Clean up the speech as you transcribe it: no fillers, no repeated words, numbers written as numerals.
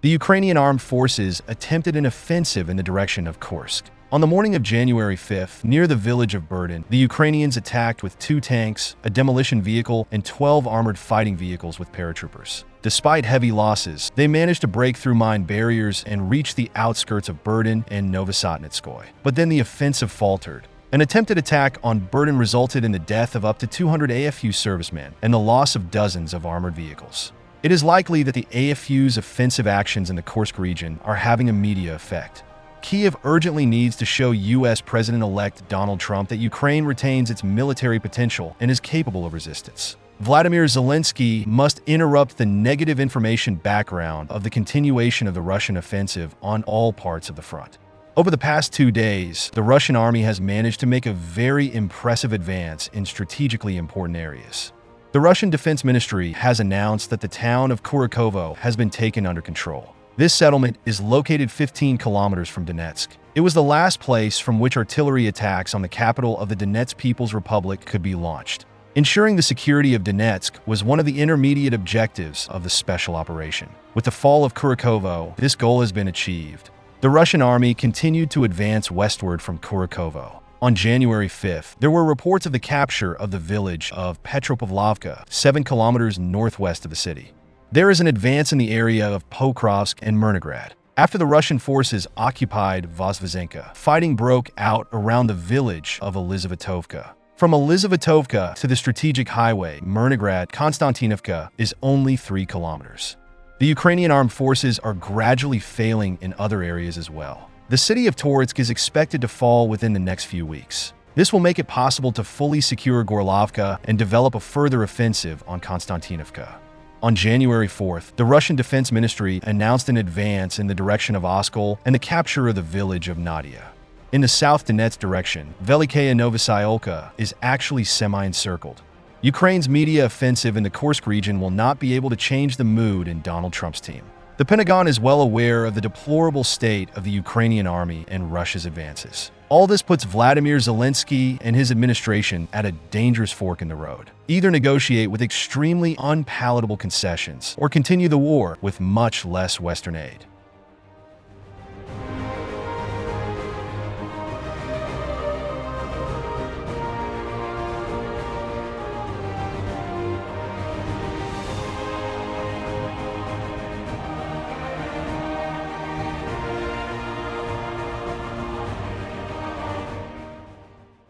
The Ukrainian armed forces attempted an offensive in the direction of Kursk. On the morning of January 5th, near the village of Berdin, the Ukrainians attacked with 2 tanks, a demolition vehicle, and 12 armored fighting vehicles with paratroopers. Despite heavy losses, they managed to break through mine barriers and reach the outskirts of Berdin and Novosotnitskoye. But then the offensive faltered. An attempted attack on Berdin resulted in the death of up to 200 AFU servicemen and the loss of dozens of armored vehicles. It is likely that the AFU's offensive actions in the Kursk region are having a media effect. Kyiv urgently needs to show U.S. President-elect Donald Trump that Ukraine retains its military potential and is capable of resistance. Vladimir Zelensky must interrupt the negative information background of the continuation of the Russian offensive on all parts of the front. Over the past 2 days, the Russian army has managed to make a very impressive advance in strategically important areas. The Russian Defense Ministry has announced that the town of Kurskovo has been taken under control. This settlement is located 15 kilometers from Donetsk. It was the last place from which artillery attacks on the capital of the Donetsk People's Republic could be launched. Ensuring the security of Donetsk was one of the intermediate objectives of the special operation. With the fall of Kurskovo, this goal has been achieved. The Russian army continued to advance westward from Kurskovo. On January 5th, there were reports of the capture of the village of Petropavlovka, 7 kilometers northwest of the city. There is an advance in the area of Pokrovsk and Myrnograd. After the Russian forces occupied Vozdvizhenka, fighting broke out around the village of Elizavetovka. From Elizavetovka to the strategic highway Myrnograd-Konstantinovka is only 3 kilometers. The Ukrainian armed forces are gradually failing in other areas as well. The city of Toretsk is expected to fall within the next few weeks. This will make it possible to fully secure Gorlovka and develop a further offensive on Konstantinovka. On January 4th, the Russian Defense Ministry announced an advance in the direction of Oskol and the capture of the village of Nadia. In the South Donetsk direction, Velikaya Novosayolka is actually semi-encircled. Ukraine's media offensive in the Kursk region will not be able to change the mood in Donald Trump's team. The Pentagon is well aware of the deplorable state of the Ukrainian army and Russia's advances. All this puts Vladimir Zelensky and his administration at a dangerous fork in the road. Either negotiate with extremely unpalatable concessions or continue the war with much less Western aid.